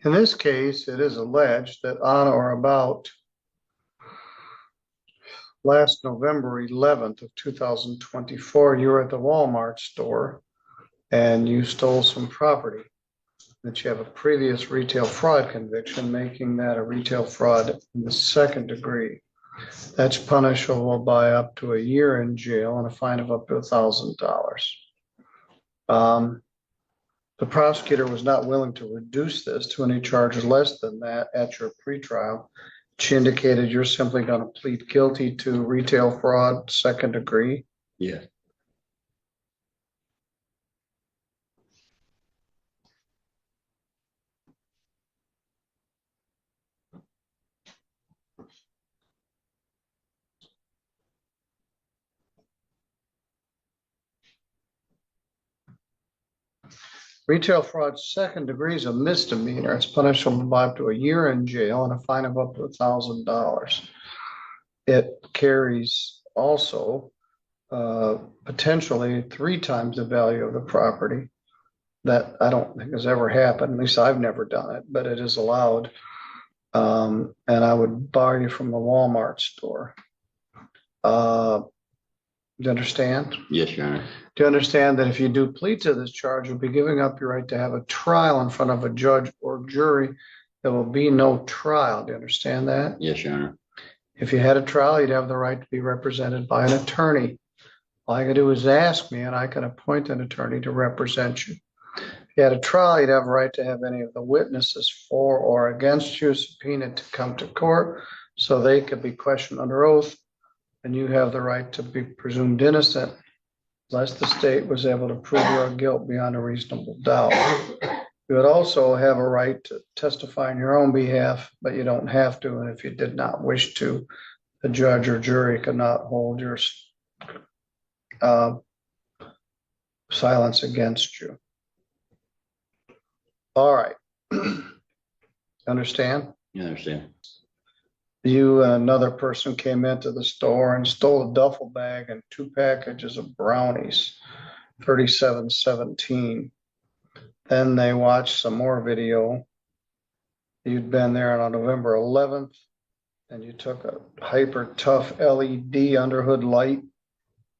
In this case, it is alleged that on or about last November 11th of 2024, you were at the Walmart store and you stole some property. That you have a previous retail fraud conviction, making that a retail fraud in the second degree. That's punishable by up to a year in jail and a fine of up to $1,000. The prosecutor was not willing to reduce this to any charges less than that at your pretrial. She indicated you're simply going to plead guilty to retail fraud, second degree. Yeah. Retail fraud, second degree is a misdemeanor. It's punishable by up to a year in jail and a fine of up to $1,000. It carries also potentially 3 times the value of the property. That I don't think has ever happened. At least I've never done it, but it is allowed. And I would bar you from the Walmart store. Do you understand? Yes, Your Honor. Do you understand that if you do plead to this charge, you'll be giving up your right to have a trial in front of a judge or jury? There will be no trial. Do you understand that? Yes, Your Honor. If you had a trial, you'd have the right to be represented by an attorney. All you can do is ask me, and I can appoint an attorney to represent you. If you had a trial, you'd have a right to have any of the witnesses for or against you subpoenaed to come to court so they could be questioned under oath, and you have the right to be presumed innocent unless the state was able to prove your guilt beyond a reasonable doubt. You would also have a right to testify on your own behalf, but you don't have to, and if you did not wish to, the judge or jury could not hold your silence against you. All right. Understand? You understand. You and another person came into the store and stole a duffel bag and 2 packages of brownies, 3717. Then they watched some more video. You'd been there on November 11th, and you took a hyper tough LED underhood light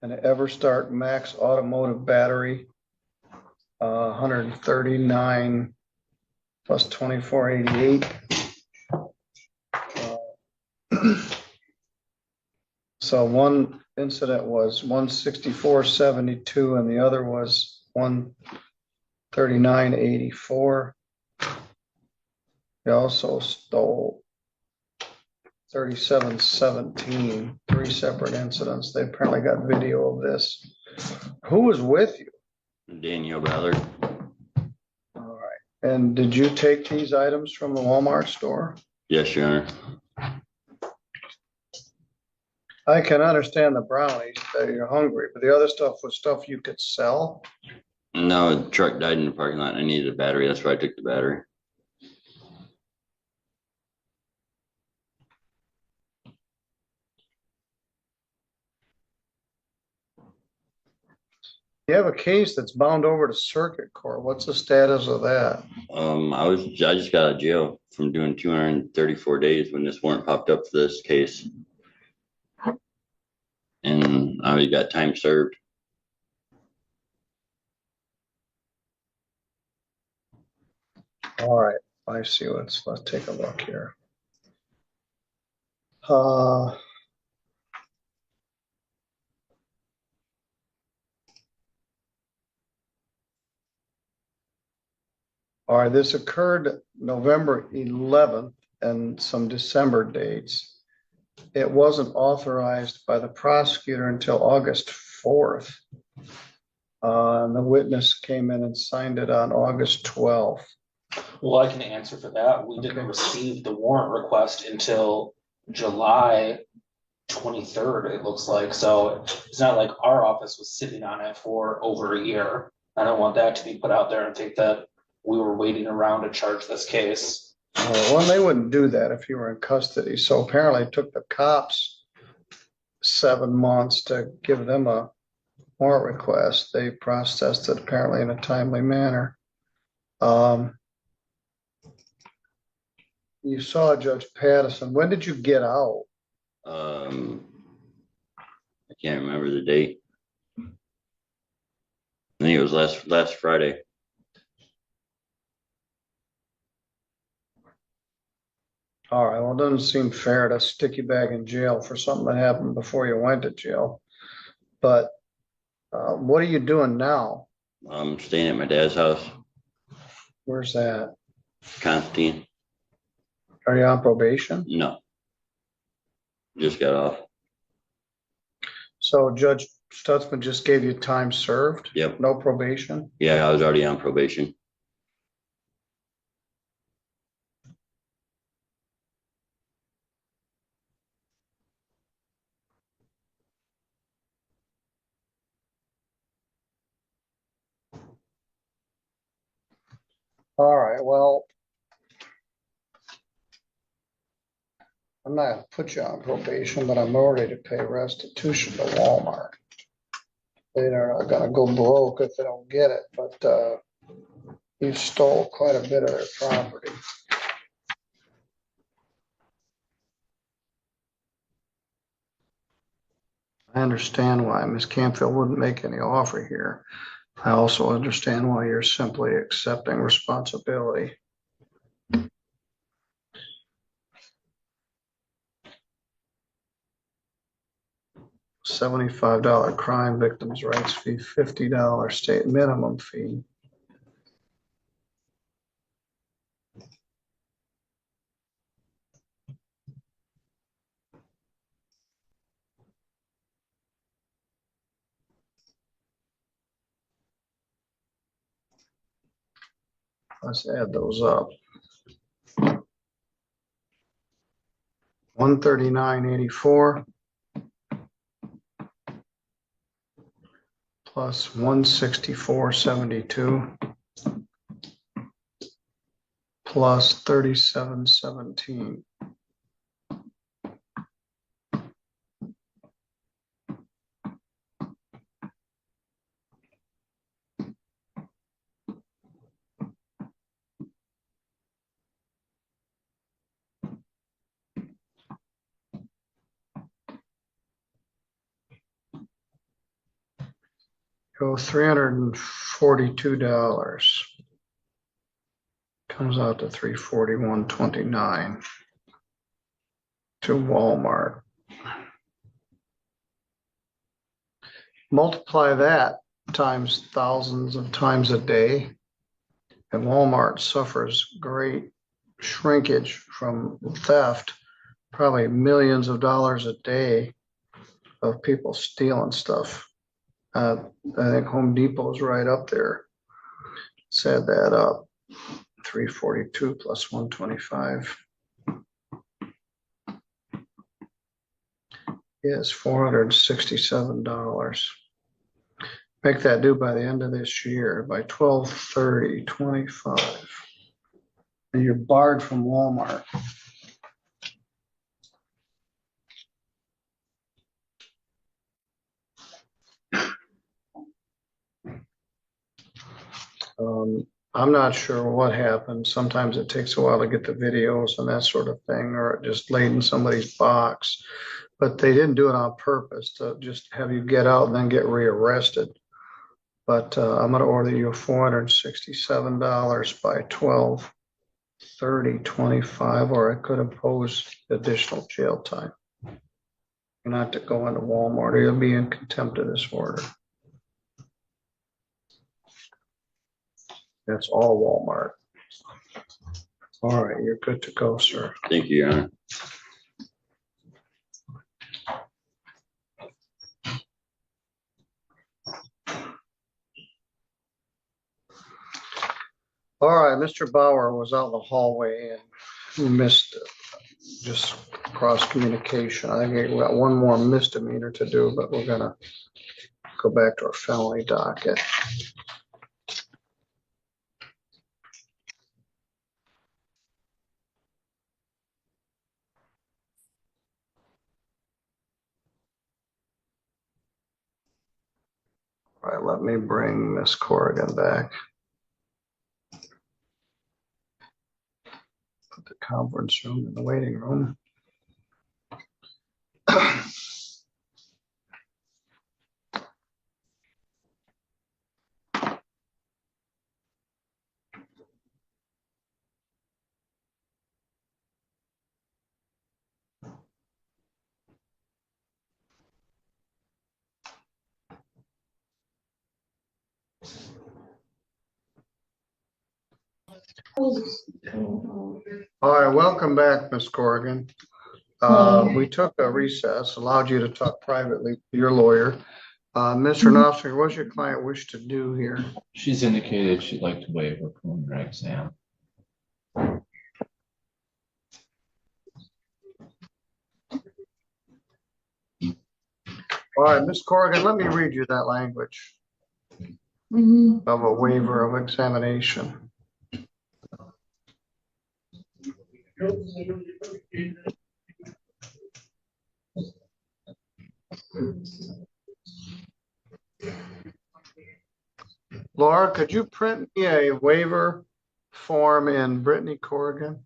and an Everstart Max automotive battery, 139 plus 2488. So one incident was 164.72 and the other was 139.84. You also stole 3717, 3 separate incidents. They apparently got video of this. Who was with you? Daniel Ballard. All right. And did you take these items from the Walmart store? Yes, Your Honor. I can understand the brownies that you're hungry, but the other stuff was stuff you could sell. No, the truck died in the parking lot and I needed a battery. That's why I took the battery. You have a case that's bound over to circuit court. What's the status of that? I just got out of jail from doing 234 days when this warrant popped up for this case. And I got time served. All right, I see. Let's take a look here. All right, this occurred November 11th and some December dates. It wasn't authorized by the prosecutor until August 4th. And the witness came in and signed it on August 12th. Well, I can answer for that. We didn't receive the warrant request until July 23rd, it looks like. So it's not like our office was sitting on it for over a year. I don't want that to be put out there and think that we were waiting around to charge this case. Well, they wouldn't do that if you were in custody. So apparently it took the cops 7 months to give them a warrant request. They processed it apparently in a timely manner. you saw Judge Pattison. When did you get out? I can't remember the date. I think it was last Friday. All right, well, it doesn't seem fair to stick you back in jail for something that happened before you went to jail. But what are you doing now? I'm staying at my dad's house, Where's that? Constantine. Are you on probation? No, just got off. So Judge Stutzman just gave you time served? Yep. No probation? Yeah, I was already on probation. All right, well, I'm not gonna put you on probation, but I'm ready to pay restitution to Walmart. They're not gonna go broke if they don't get it, but you stole quite a bit of their property. I understand why Ms. Campfield wouldn't make any offer here. I also understand why you're simply accepting responsibility. $75 crime victims' rights fee, $50 state minimum fee. Let's add those up. $139.84 plus $164.72 plus $37.17. Go $342. Comes out to $341.29 to Walmart. Multiply that times thousands of times a day, and Walmart suffers great shrinkage from theft, probably millions of dollars a day of people stealing stuff. I think Home Depot is right up there. Let's add that up. 342 plus 125 is $467. Make that due by the end of this year, by 12/30/25. And you're barred from Walmart. I'm not sure what happened. Sometimes it takes a while to get the videos and that sort of thing, or it just laid in somebody's box. But they didn't do it on purpose to just have you get out and then get rearrested. But I'm going to order you $467 by 12/30/25, or I could impose additional jail time. You're not to go into Walmart, or you'll be in contempt of this order. That's all Walmart. All right, you're good to go, sir. Thank you, Your Honor. All right, Mr. Bauer was out in the hallway and he missed just cross communication. I think we got one more misdemeanor to do, but we're gonna go back to our felony docket. All right, let me bring Miss Corrigan back. Put the conference room in the waiting room. All right, welcome back, Ms. Corrigan. We took a recess, allowed you to talk privately with your lawyer. Mr. Knopfler, what's your client wish to do here? She's indicated she'd like to waive her preliminary exam. All right, Ms. Corrigan, let me read you that language of a waiver of examination. Laura, could you print me a waiver form in Brittany Corrigan?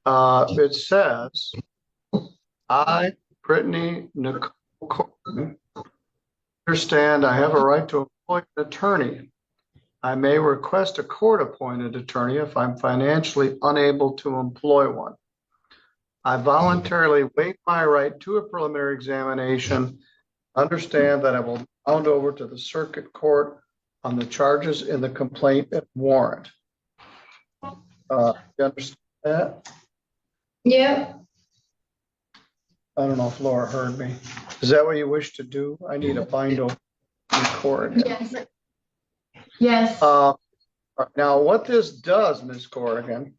It says, I, Brittany Nicole Corrigan, understand I have a right to appoint an attorney. I may request a court-appointed attorney if I'm financially unable to employ one. I voluntarily waive my right to a preliminary examination. Understand that I will be bound over to the circuit court on the charges in the complaint and warrant. You understand that? Yeah. I don't know if Laura heard me. Is that what you wish to do? I need a bind over in court. Yes. Yes. Now, what this does, Ms. Corrigan,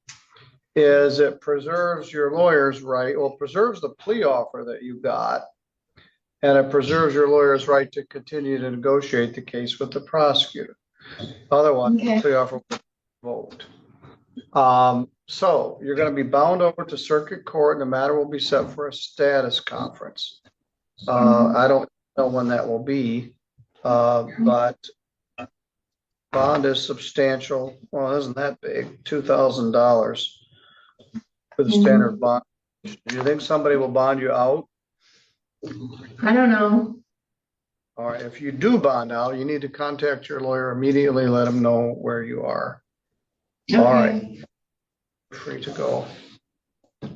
is it preserves your lawyer's right, well, preserves the plea offer that you got, and it preserves your lawyer's right to continue to negotiate the case with the prosecutor. Otherwise, the plea offer will be revoked. So you're going to be bound over to circuit court, and the matter will be set for a status conference. I don't know when that will be, but bond is substantial. Well, it isn't that big, $2,000 for the standard bond. Do you think somebody will bond you out? I don't know. All right, if you do bond out, you need to contact your lawyer immediately, let them know where you are. Okay. All right, free to go. All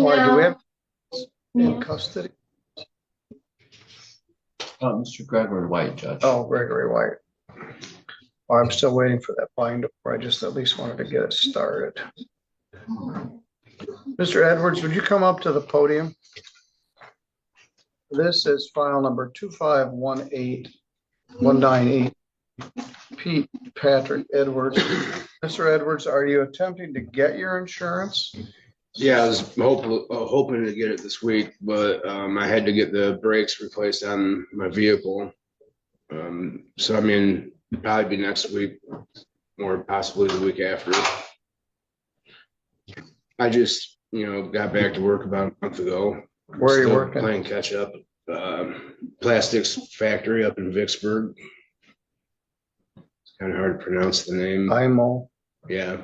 right, do we have in custody? Mr. Gregory White, Judge. Oh, Gregory White. Well, I'm still waiting for that bind over. I just at least wanted to get it started. Mr. Edwards, would you come up to the podium? This is file number 2518198. Pete Patrick Edwards. Mr. Edwards, are you attempting to get your insurance? Yeah, I was hoping to get it this week, but I had to get the brakes replaced on my vehicle. So I mean, it'd probably be next week or possibly the week after. I just, got back to work about a month ago. Where are you Still working? Playing catch up. Plastics factory up in Vicksburg. It's kind of hard to pronounce the name. IMO. Yeah.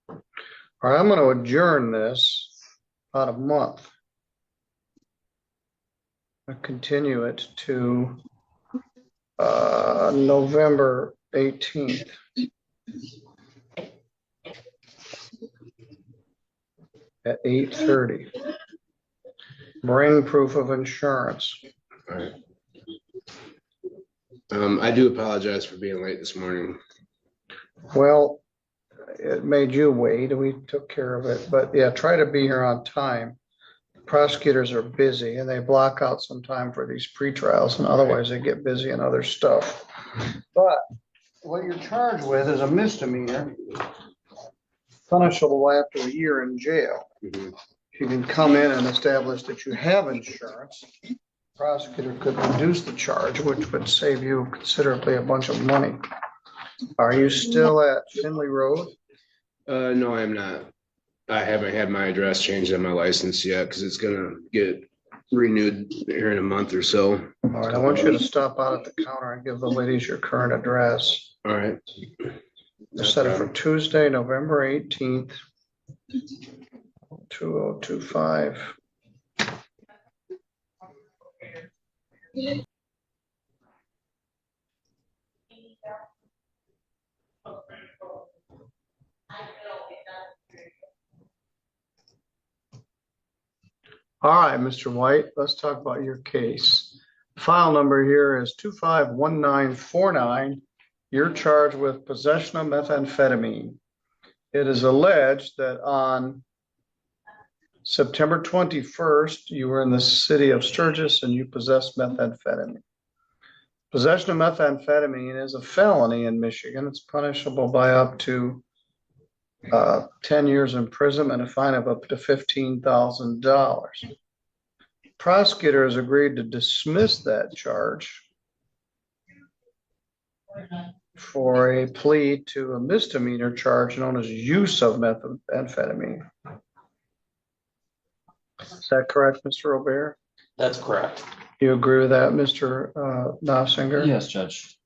All right, I'm going to adjourn this about a month. I'll continue it to November 18th. At 8:30. Bring proof of insurance. All right. I do apologize for being late this morning. Well, it made you wait and we took care of it, but yeah, try to be here on time. Prosecutors are busy and they block out some time for these pretrials, and otherwise they get busy in other stuff. But what you're charged with is a misdemeanor, punishable after a year in jail. Mhm. If you can come in and establish that you have insurance, the prosecutor could reduce the charge, which would save you considerably a bunch of money. Are you still at Finley Road? No, I'm not. I haven't had my address changed on my license yet because it's gonna get renewed here in a month or so. All right, I want you to stop out at the counter and give the ladies your current address. All right. Set it for Tuesday, November 18th, 2025. All right, Mr. White, let's talk about your case. File number here is 251949. You're charged with possession of methamphetamine. It is alleged that on September 21st, you were in the city of Sturgis and you possessed methamphetamine. Possession of methamphetamine is a felony in Michigan. It's punishable by up to 10 years imprisonment and a fine of up to $15,000. Prosecutor has agreed to dismiss that charge for a plea to a misdemeanor charge known as use of methamphetamine. Is that correct, Mr. Robert? That's correct. You agree with that, Mr. Nossinger? Yes, Judge.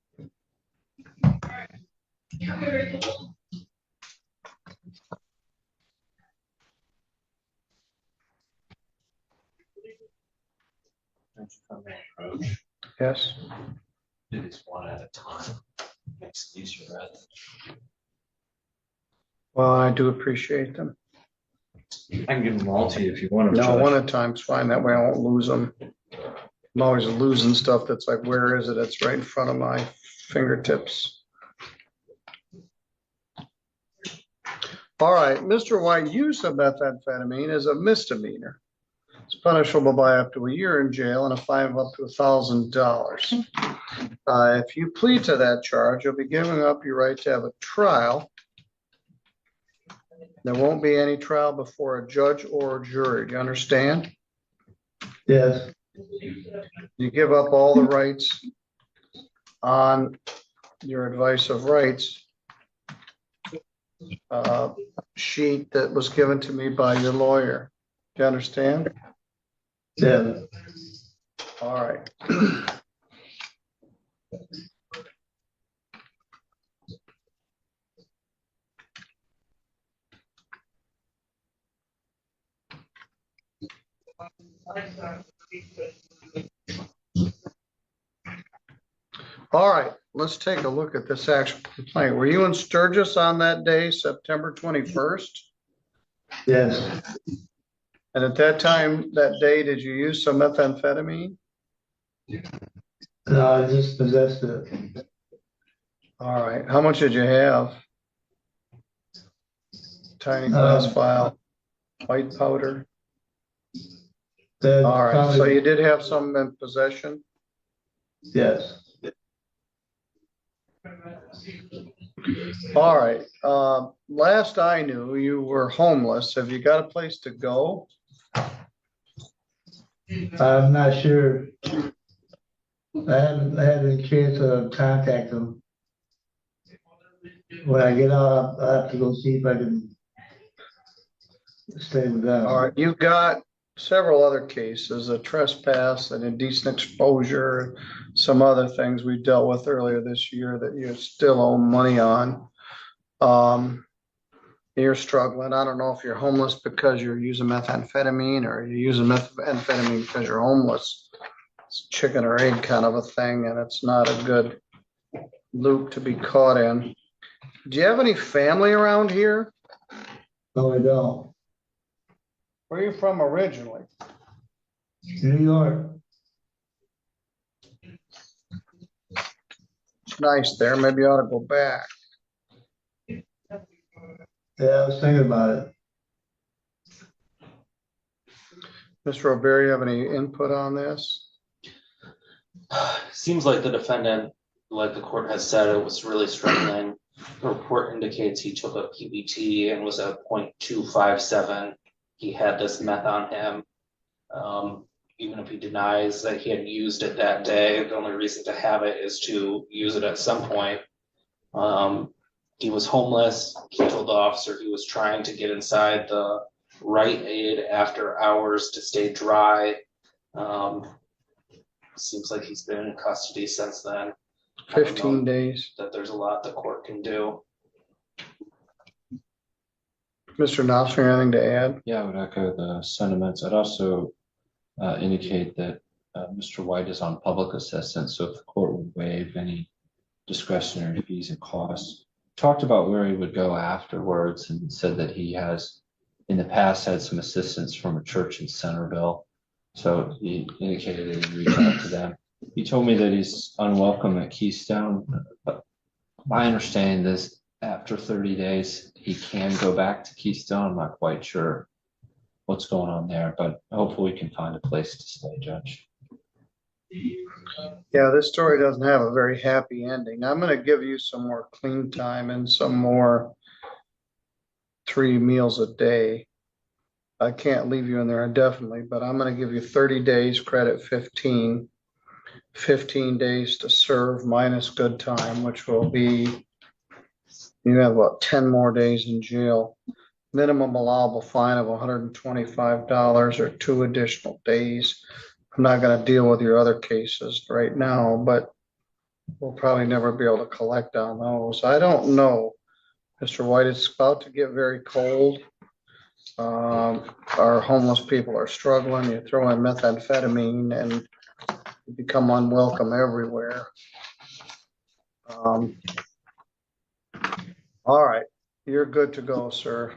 Yes. Do these one at a time. Makes it easier rather than. Well, I do appreciate them. I can give them all to you if you want them. No, Judge. one at a time's fine. That way I won't lose them. I'm always losing stuff that's like, where is it? It's right in front of my fingertips. All right, Mr. White, use of methamphetamine is a misdemeanor. It's punishable by up to a year in jail and a fine of up to $1,000. If you plead to that charge, you'll be giving up your right to have a trial. There won't be any trial before a judge or a jury. Do you understand? Yes, You give up all the rights on your advice of rights sheet that was given to me by your lawyer. Do you understand? yes. All right. All right, let's take a look at this actual complaint. Were you in Sturgis on that day, September 21st? Yes, And at that time, that day, did you use some methamphetamine? no, I just possessed it. All right, how much did you have? Tiny glass vial, white powder. That All right, so probably- you did have some in possession? Yes, All right, last I knew, you were homeless. Have you got a place to go? I'm not sure. I haven't had a chance to contact them. When I get out, I'll have to go see if I can stay with them. All right, you've got several other cases, a trespass, an indecent exposure, some other things we dealt with earlier this year that you still owe money on. You're struggling. I don't know if you're homeless because you're using methamphetamine or you're using methamphetamine because you're homeless. It's chicken or egg kind of a thing, and it's not a good loop to be caught in. Do you have any family around here? No, I don't. Where are you from originally? New York, It's nice there. Maybe you ought to go back. yeah, I was thinking about it. Mr. O'Berry, you have any input on this? Seems like the defendant, like the court has said, it was really struggling. The report indicates he took a PBT and was at 0.257. He had this meth on him. Even if he denies that he had used it that day, the only reason to have it is to use it at some point. He was homeless. He told the officer he was trying to get inside the Rite Aid after hours to stay dry. Seems like he's been in custody since then. I don't 15 know days. that there's a lot the court can do. Mr. Knopfler, anything to add? Yeah, I would echo the sentiments. I'd also indicate that Mr. White is on public assistance, so if the court would waive any discretionary fees and costs. Talked about where he would go afterwards and said that he has in the past had some assistance from a church in Centerville. So he indicated that he'd reach out to them. He told me that he's unwelcome at Keystone, but my understanding is after 30 days, he can go back to Keystone. I'm not quite sure what's going on there, but hopefully we can find a place to stay, Judge. Yeah, this story doesn't have a very happy ending. I'm going to give you some more clean time and some more 3 meals a day. I can't leave you in there indefinitely, but I'm going to give you 30 days, credit 15, 15 days to serve minus good time, which will be, you have about 10 more days in jail. Minimum allowable fine of $125 or 2 additional days. I'm not going to deal with your other cases right now, but we'll probably never be able to collect on those. I don't know, Mr. White, it's about to get very cold. Our homeless people are struggling. You throw in methamphetamine and you become unwelcome everywhere. All right, you're good to go, sir.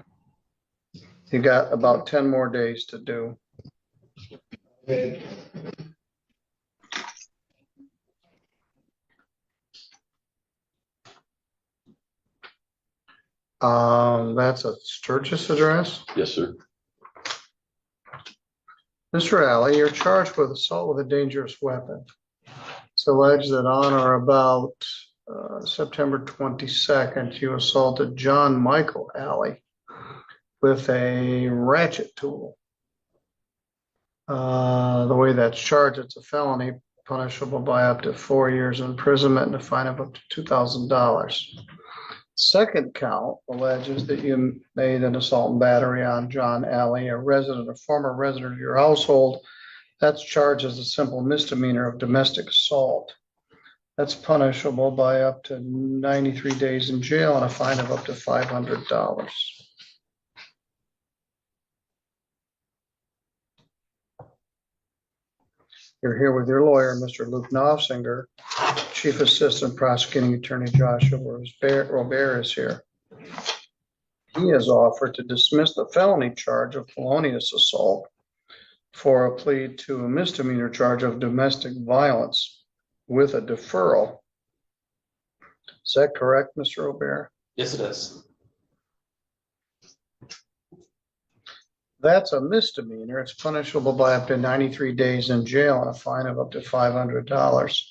You got about 10 more days to do. That's a Sturgis address. Yes, sir. Mr. Alley, you're charged with assault with a dangerous weapon. It's alleged that on or about September 22nd, you assaulted John Michael Alley with a ratchet tool. The way that's charged, it's a felony punishable by up to 4 years imprisonment and a fine of up to $2,000. Second count alleges that you made an assault and battery on John Alley, a former resident of your household. That's charged as a simple misdemeanor of domestic assault. That's punishable by up to 93 days in jail and a fine of up to $500. You're here with your lawyer, Mr. Luke Knopfsinger. Chief Assistant Prosecuting Attorney Joshua Robert is here. He has offered to dismiss the felony charge of felonious assault for a plea to a misdemeanor charge of domestic violence with a deferral. Is that correct, Mr. Robert? Yes, it is. That's a misdemeanor. It's punishable by up to 93 days in jail and a fine of up to $500.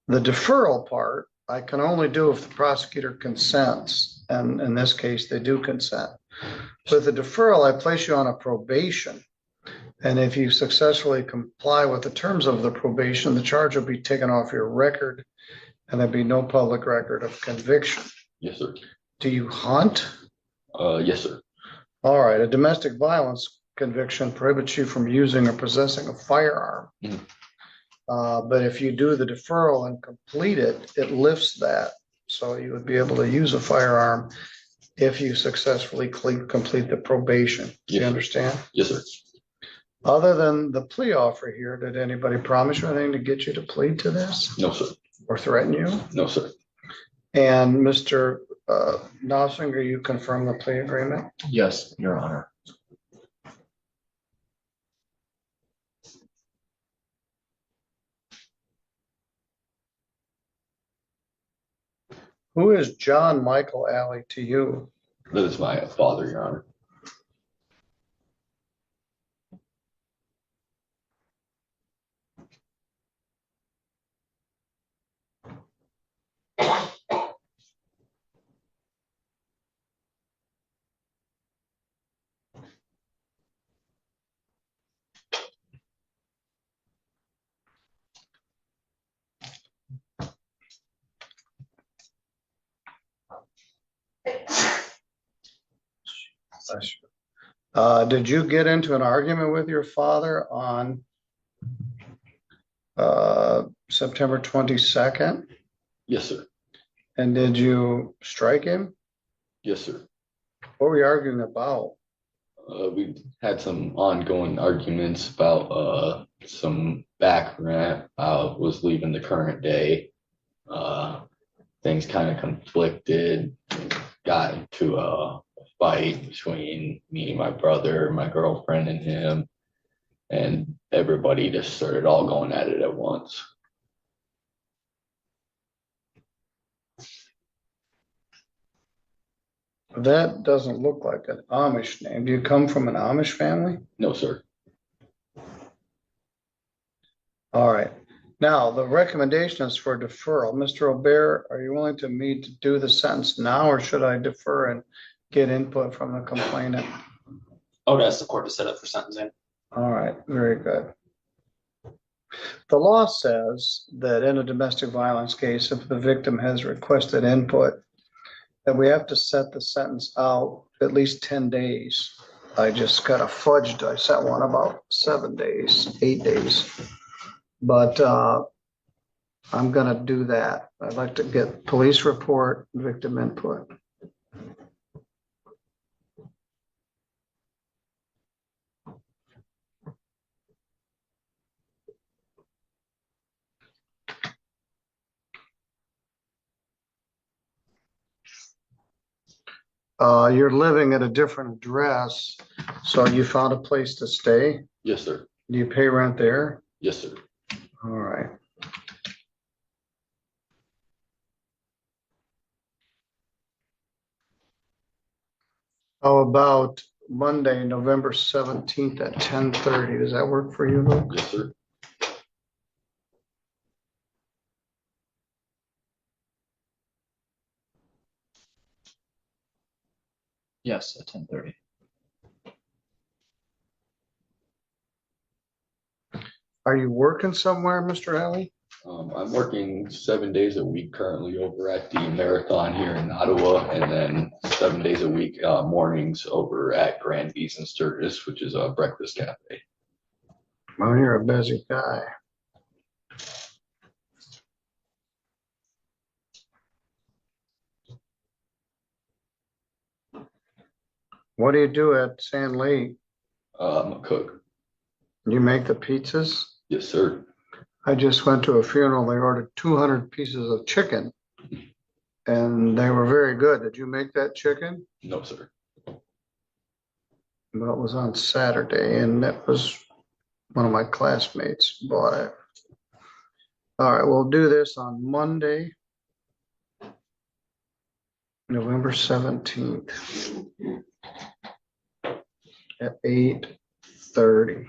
The deferral part, I can only do if the prosecutor consents. And in this case, they do consent. With the deferral, I place you on a probation. And if you successfully comply with the terms of the probation, the charge will be taken off your record and there'll be no public record of conviction. Yes, sir. Do you hunt? Yes, sir. All right, a domestic violence conviction prohibits you from using or possessing a firearm. But if you do the deferral and complete it, it lifts that. So you would be able to use a firearm if you successfully complete the probation. Do you Yes, sir. understand? Yes, sir. Other than the plea offer here, did anybody promise you anything to get you to plead to this No, sir. or threaten you? No, sir. And Mr. Knopfsinger, you confirm the plea agreement? Yes, Your Honor. Who is John Michael Alley to you? That is my father, Your Honor. Did you get into an argument with your father on September 22nd. Yes, sir. And did you strike him? Yes, sir. What were you arguing about? We had some ongoing arguments about some back rent. I was leaving the current day. Things kind of conflicted, got into a fight between me and my brother, my girlfriend and him, and everybody just started all going at it at once. That doesn't look like an Amish name. Do you come from an Amish family? No, sir. All right. Now, the recommendation is for deferral. Mr. O'Bear, are you willing to me to do the sentence now, or should I defer and get input from the complainant? I would ask the court to set up for sentencing. All right, very good. The law says that in a domestic violence case, if the victim has requested input, that we have to set the sentence out at least 10 days. I just kind of fudged. I set one about 7 days, 8 days. But I'm gonna do that. I'd like to get police report, victim input. You're living at a different address, so you found a place to stay? Yes, sir. Do you pay rent there? Yes, sir. All right. How about Monday, November 17th at 10:30? Does that work for you, Luke? Yes, sir. Yes, at 10:30. Are you working somewhere, Mr. Alley? I'm working 7 days a week currently over at the Marathon here in Ottawa, and then 7 days a week mornings over at Granby's in Sturgis, which is a breakfast cafe. Well, you're a busy guy. What do you do at Sand Lake? I'm a cook. You make the pizzas? Yes, sir. I just went to a funeral. They ordered 200 pieces of chicken and they were very good. Did you make that chicken? No, sir. Well, it was on Saturday and that was one of my classmates bought it. All right, we'll do this on Monday, November 17th at 8:30.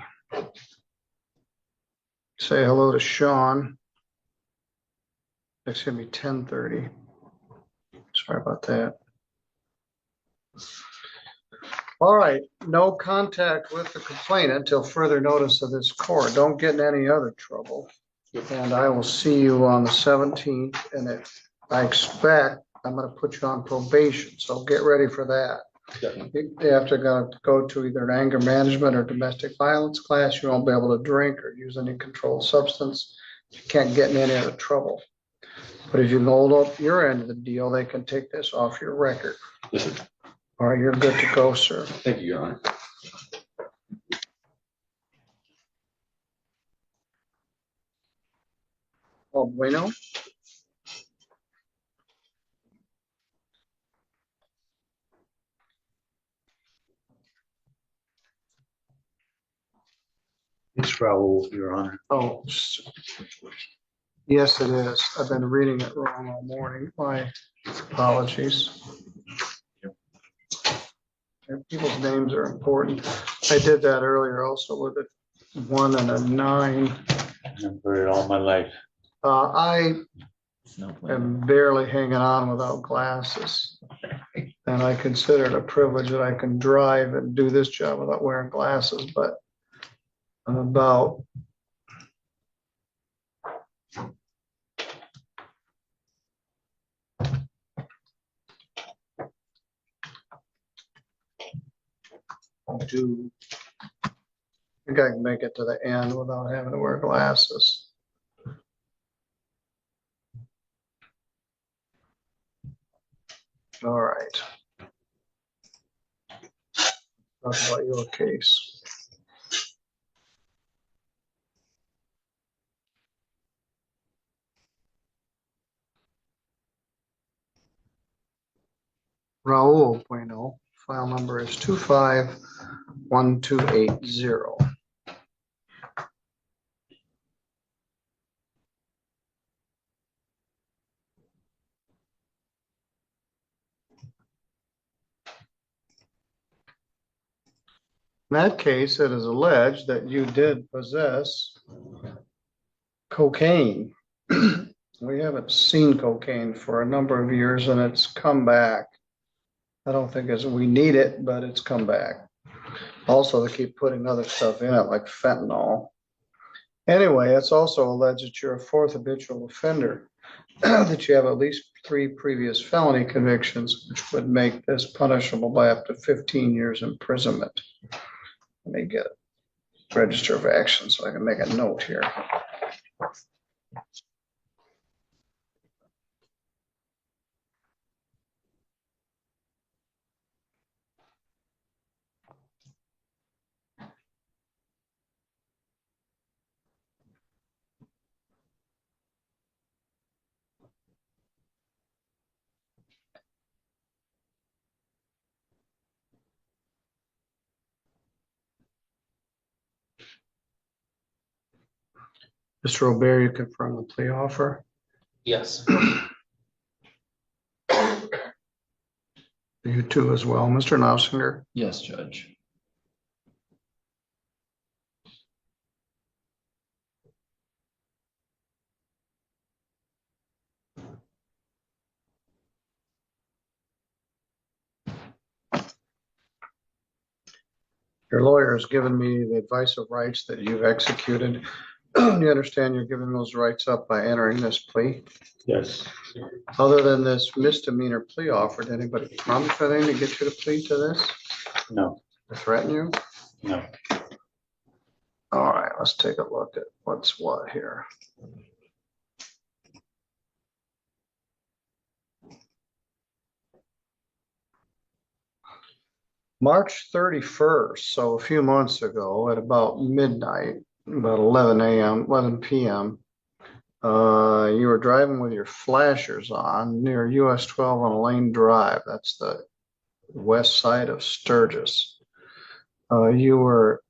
Say hello to Sean. It's gonna be 10:30. Sorry about that. All right, no contact with the complainant until further notice of this court. Don't get in any other trouble. And I will see you on the 17th, and if I expect I'm gonna put you on probation, so get ready for that. You have to go to either an anger management or domestic violence class. You won't be able to drink or use any controlled substance. You can't get in any other trouble. But if you hold up your end of the deal, they can take this off your record. Yes, sir. All right, you're good to go, sir. Thank you, Your Honor. Oh, bueno. It's Raul, Your Honor. Oh, yes, it is. I've been reading it wrong all morning. My apologies. People's names are important. I did that earlier also with a 1 and a 9. I've heard it all my life. I No plan. am barely hanging on without glasses. And I consider it a privilege that I can drive and do this job without wearing glasses, but I'm about I think I can make it to the end without having to wear glasses. All right. Talk about your case. Raul Bueno, file number is 251280. In that case, it is alleged that you did possess cocaine. We haven't seen cocaine for a number of years and it's come back. I don't think we need it, but it's come back. Also, they keep putting other stuff in it like fentanyl. Anyway, it's also alleged that you're a fourth habitual offender, that you have at least 3 previous felony convictions, which would make this punishable by up to 15 years imprisonment. Let me get a register of action so I can make a note here. Mr. O'Bear, you confirm the plea offer? Yes. You too as well, Mr. Nausinger. Yes, Judge. Your lawyer has given me the advice of rights that you've executed. You understand you're giving those rights up by entering this plea? Yes. Other than this misdemeanor plea offer, did anybody promise anything to get you to plead to this? No. Or threaten you? No. All right, let's take a look at what's what here. March 31st, so a few months ago at about midnight, about 11 p.m., you were driving with your flashers on near US 12 on Lane Drive. That's the west side of Sturgis. You were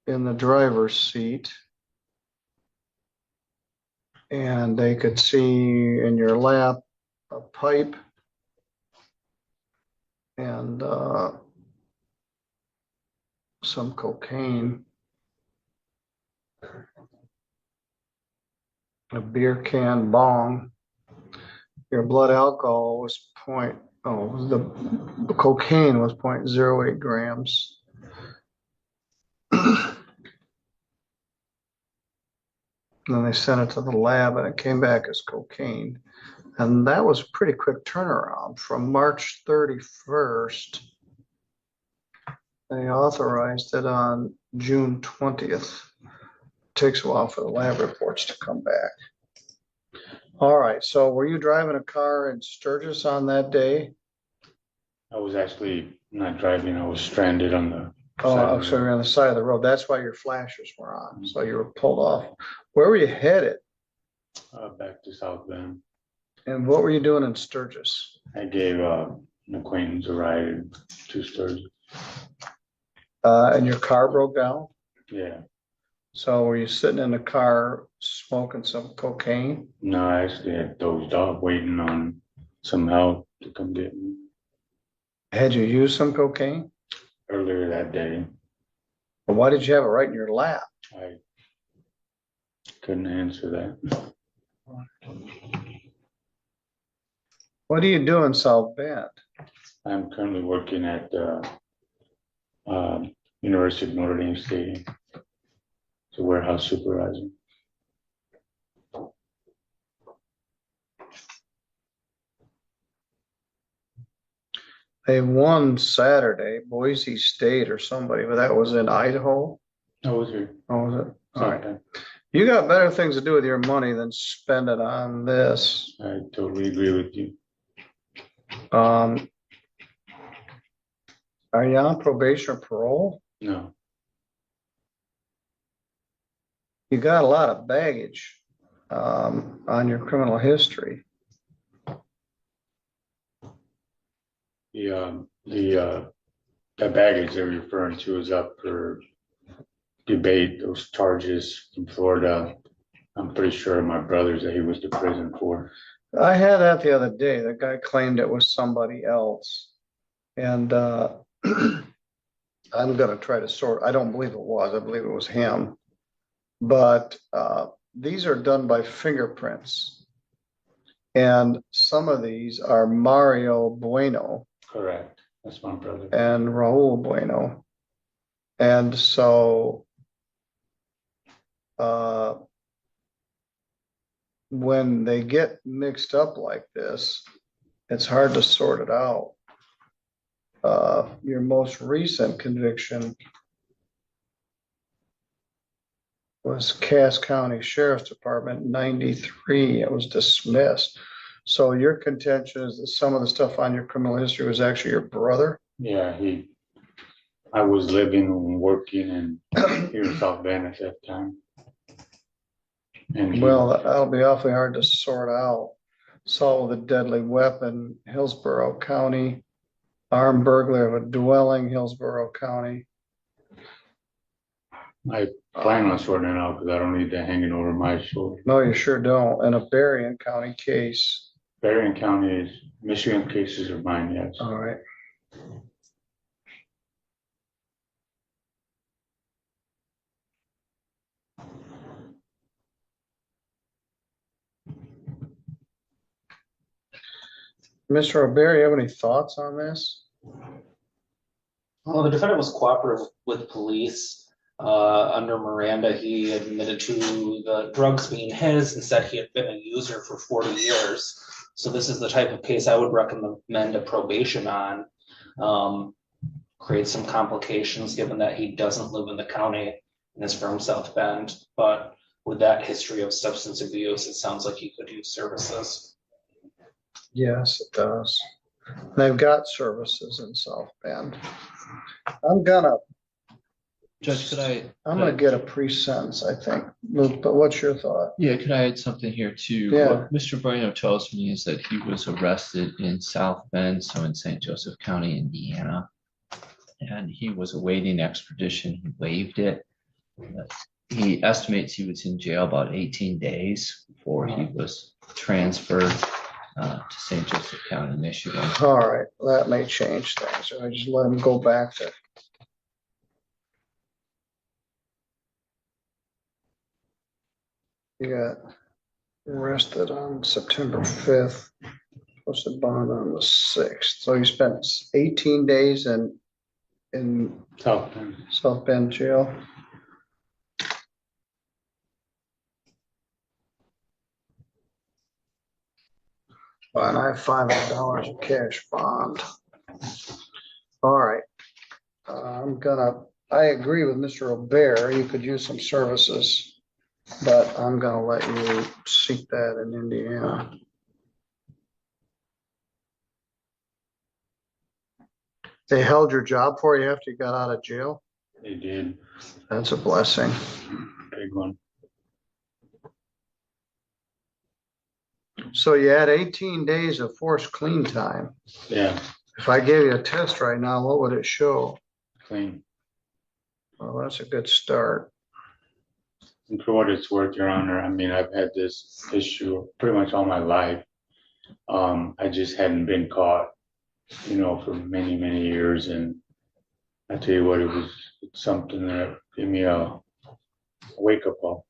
in the driver's seat and they could see in your lap a pipe and some cocaine, a beer can bong. Your blood alcohol was the cocaine was 0.08 grams. Then they sent it to the lab and it came back as cocaine. And that was a pretty quick turnaround. From March 31st, they authorized it on June 20th. Takes a while for the lab reports to come back. All right, so were you driving a car in Sturgis on that day? I was actually not driving. I was stranded on the. Oh, so you're on the side of the road. That's why your flashers were on. So you were pulled off. Where were you headed? Back to South Bend. And what were you doing in Sturgis? I gave an acquaintance a ride to Sturgis. And your car broke down? Yeah. So were you sitting in the car smoking some cocaine? No, I actually had dozed off waiting on some help to come get me Had you used some cocaine? earlier that day. But why did you have it right in your lap? I couldn't answer that. What do you do in South Bend? I'm currently working at University of Notre Dame Stadium as a warehouse supervisor. They won Saturday, Boise State or somebody, but that was in Idaho. I was here. Oh, was it? All right. Sometime. You got better things to do with your money than spend it on this. I totally agree with you. Are you on probation or parole? No, You got a lot of baggage on your criminal history. that baggage they're referring to is up for debate, those charges in Florida. I'm pretty sure my brother's that he was to prison for. I had that the other day. The guy claimed it was somebody else. And I'm gonna try to sort, I don't believe it was, I believe it was him. But these are done by fingerprints. And some of these are Mario Bueno Correct. That's my brother. and Raul Bueno. And so when they get mixed up like this, it's hard to sort it out. Your most recent conviction was Cass County Sheriff's Department, 93. It was dismissed. So your contention is that some of the stuff on your criminal history was actually your brother? Yeah, I was living and working in here in South Bend at that time. And Well, that'll be awfully hard to sort out. Assault with a deadly weapon, Hillsborough County. Armed burglary of a dwelling, Hillsborough County. I plan on sorting it out because I don't need that hanging over my shoulder. No, you sure don't. And a Berrien County case. Berrien County is, Michigan cases are mine, yes. All right. Mr. O'Barry, you have any thoughts on this? Well, the defendant was cooperative with police. Under Miranda, he admitted to the drugs being his and said he had been a user for 40 years. So this is the type of case I would recommend a probation on. Create some complications given that he doesn't live in the county and is from South Bend. But with that history of substance abuse, it sounds like he could use services. Yes, it does. They've got services in South Bend. Judge, I'm gonna get a pre-sentence, I think. Luke, but what's your thought? yeah, could I add something here too? Yeah. What Mr. Bueno tells me is that he was arrested in South Bend, so in St. Joseph County, Indiana. And he was awaiting extradition. He waived it. He estimates he was in jail about 18 days before he was transferred to St. Joseph County, Michigan. All right, that may change things. I just let him go back to. He got arrested on September 5th, posted bond on the 6th. So he spent 18 days in South Bend. South Bend jail. And I have $500 of cash bond. All right. I agree with Mr. O'Bear. You could use some services, but I'm gonna let you seek that in Indiana. They held your job for you after you got out of jail? They did, That's a blessing. big one. So you had 18 days of forced clean time. Yeah, If I gave you a test right now, what would it show? clean. Well, that's a good start. And for what it's worth, Your Honor, I mean, I've had this issue pretty much all my life. I just hadn't been caught, for many, many years. And I tell you what, it was something that gave me a wake-up call.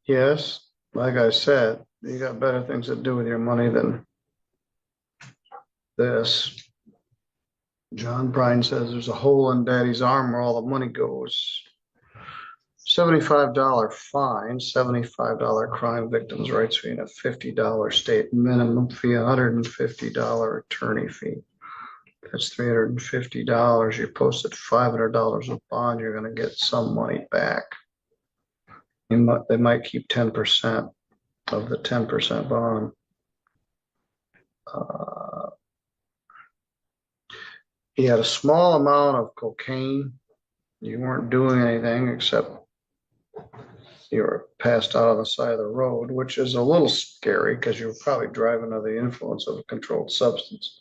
Yes, like I said, you got better things to do with your money than this. John Bryan says there's a hole in daddy's arm where all the money goes. $75 fine, $75 crime victims' rights fee, and a $50 state minimum fee, $150 attorney fee. That's $350. You posted $500 of bond, you're gonna get some money back. They might keep 10%. of the 10% bond. He had a small amount of cocaine. You weren't doing anything except you were passed out on the side of the road, which is a little scary because you were probably driving under the influence of a controlled substance.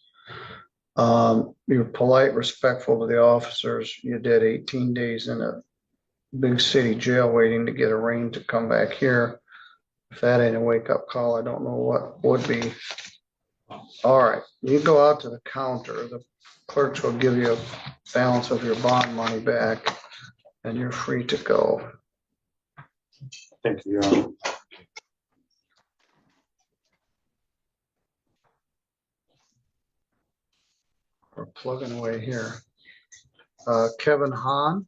You were polite, respectful to the officers. You did 18 days in a big city jail waiting to get arraigned to come back here. If that ain't a wake-up call, I don't know what would be. All right, you go out to the counter. The clerks will give you a balance of your bond money back, and you're free to go. Thank you, Your Honor. We're plugging away here. Kevin Hahn.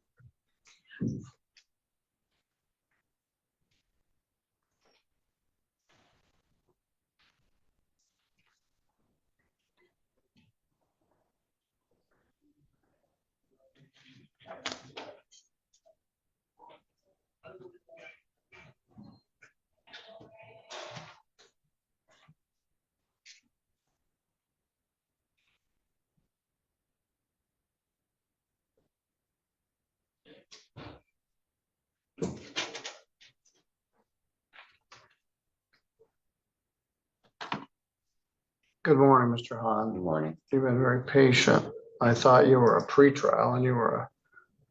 Good morning, Mr. Hahn. Good morning. You've been very patient. I thought you were a pretrial and you were a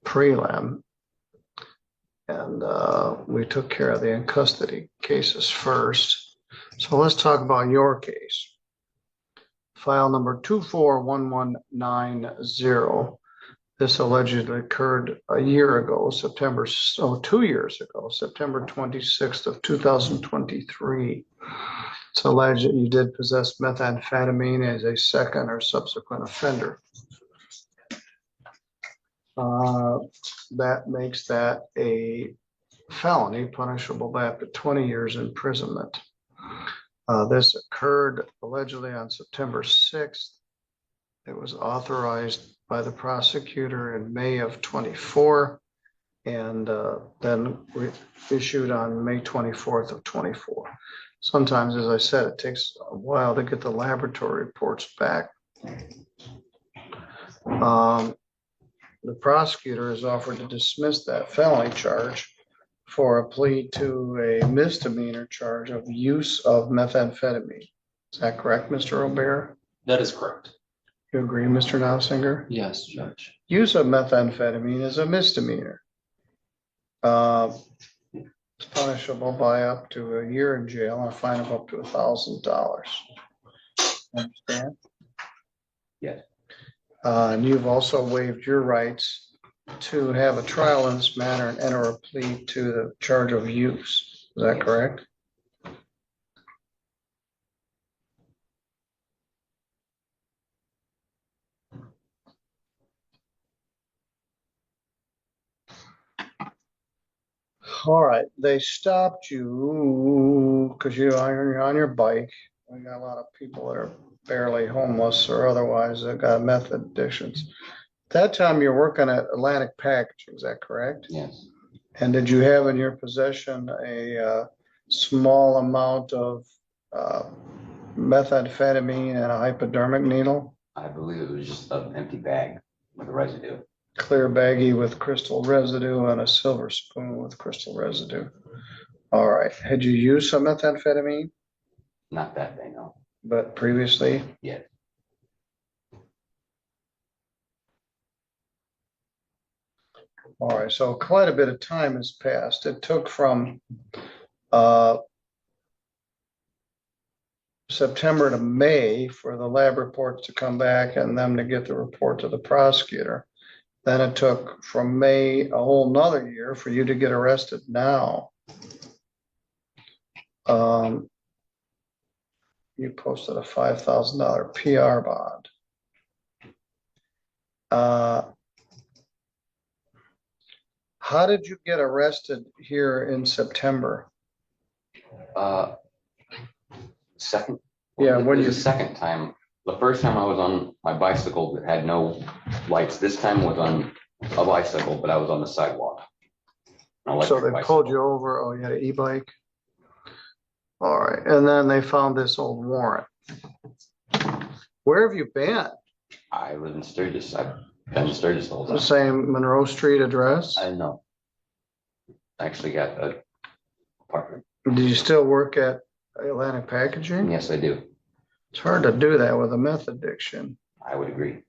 prelim. And we took care of the in custody cases first. So let's talk about your case. File number 241190. This allegedly occurred a year ago, 2 years ago, September 26th of 2023. It's alleged that you did possess methamphetamine as a second or subsequent offender. That makes that a felony punishable by up to 20 years imprisonment. This occurred allegedly on September 6th. It was authorized by the prosecutor in May of 24 and then issued on May 24th of 24. Sometimes, as I said, it takes a while to get the laboratory reports back. The prosecutor has offered to dismiss that felony charge for a plea to a misdemeanor charge of use of methamphetamine. Is that correct, Mr. O'Bear? That is correct. You agree, Mr. Nausinger? Yes, Judge. Use of methamphetamine is a misdemeanor. It's punishable by up to a year in jail and a fine of up to $1,000. Understand? Yes. And you've also waived your rights to have a trial in this manner and enter a plea to the charge of use. Is that correct? All right, they stopped you because you're on your bike. We got a lot of people that are barely homeless or otherwise that got meth addictions. At that time, you're working at Atlantic Packaging, is that correct? Yes. And did you have in your possession a small amount of methamphetamine and a hypodermic needle? I believe it was just an empty bag with a residue. Clear baggie with crystal residue and a silver spoon with crystal residue. All right. Had you used some methamphetamine? Not that they know. But previously? Yes. All right. So quite a bit of time has passed. It took from September to May for the lab reports to come back and them to get the report to the prosecutor. Then it took from May a whole nother year for you to get arrested now. You posted a $5,000 PR bond. How did you get arrested here in September? Second. Yeah, When when the you second time, the first time I was on my bicycle that had no lights. This time was on a bicycle, but I was on the sidewalk. An so electric they pulled bicycle. you over. Oh, you had an e-bike. All right, and then they found this old warrant. Where have you been? I live in Sturgis. I've been in Sturgis the whole The time. same Monroe Street address? I know. I actually got a apartment. Do you still work at Atlantic Packaging? Yes, I do. It's hard to do that with a meth addiction. I would agree.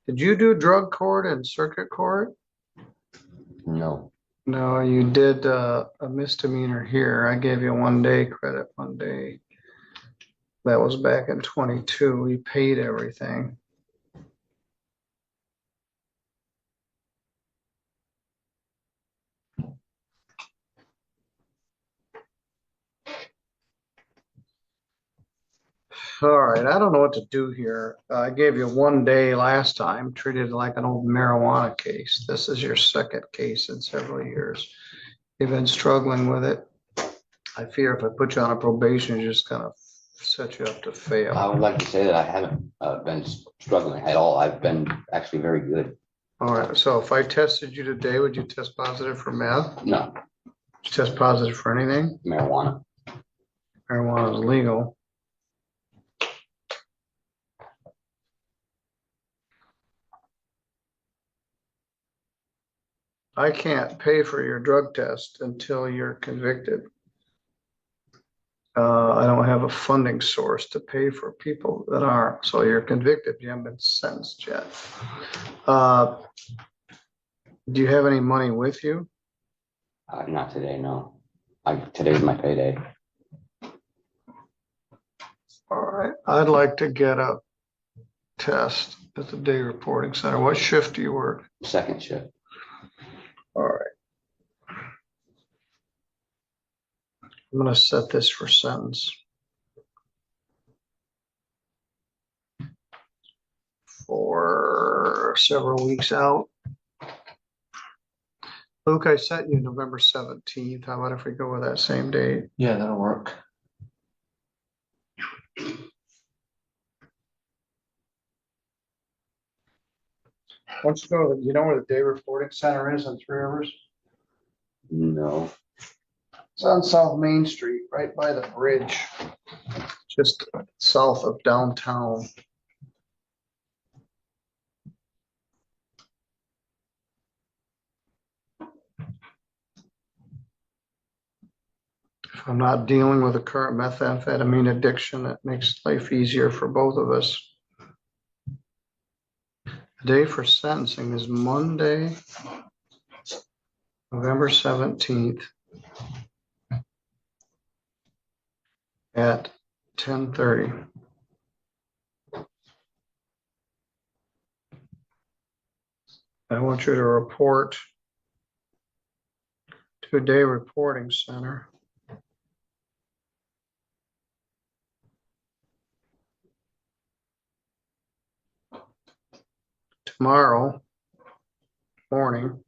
Did you do drug court and circuit court? No. No, you did a misdemeanor here. I gave you 1 day credit 1 day. That was back in 22. We paid everything. All right, I don't know what to do here. I gave you 1 day last time, treated it like an old marijuana case. This is your second case in several years. You've been struggling with it. I fear if I put you on a probation, it's just gonna set you up to I fail. would like to say that I haven't been struggling at all. I've been actually very good. All right, so if I tested you today, would you test positive for meth? No, Would you test positive for anything? marijuana. Marijuana is legal. I can't pay for your drug test until you're convicted. I don't have a funding source to pay for people that aren't. So you're convicted. You haven't been sentenced yet. Do you have any money with you? Not today, no. Today's my payday. All right. I'd like to get a test at the day reporting center. What shift do you work? Second shift. All right. I'm going to set this for sentence. For several weeks out. Luke, I sent you November 17th. How about if we go with that same date? Yeah, that'll work. Let's go. You know where the day reporting center is in Three Rivers? No. It's on South Main Street, right by the bridge, just south of downtown. If I'm not dealing with a current methamphetamine addiction, it makes life easier for both of us. The day for sentencing is Monday, November 17th at 10:30. I want you to report to a day reporting center. Tomorrow morning,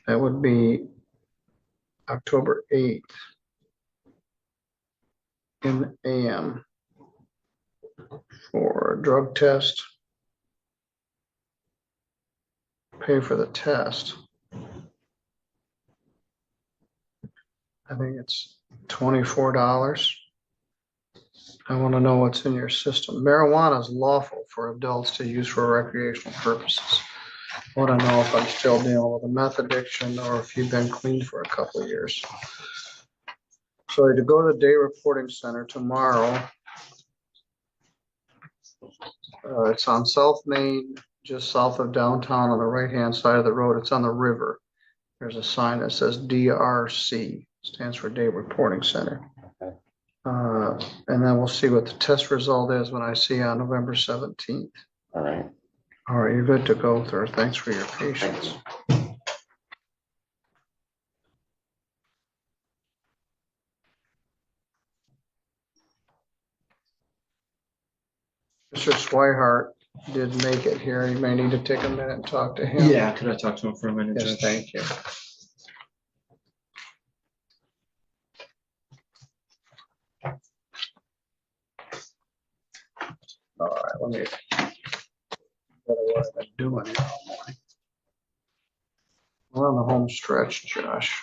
that would be October 8th in the AM for a drug test. Pay for the test. I think it's $24. I want to know what's in your system. Marijuana is lawful for adults to use for recreational purposes. I want to know if I'm still dealing with a meth addiction or if you've been clean for a couple of years. So to go to the day reporting center tomorrow, it's on South Main, just south of downtown on the right-hand side of the road. It's on the river. There's a sign that says DRC, stands for Day Reporting Center. Okay. And then we'll see what the test result is when I see you on November 17th. All right. All right, you're good to go, sir. Thanks for your patience. Mr. Swihart, did make it here. You may need to take a minute and talk to him. Yeah, could I talk to him for a minute, Yes, Judge? thank you. All right, let me. What I've been doing here all morning. We're on the home stretch, Josh.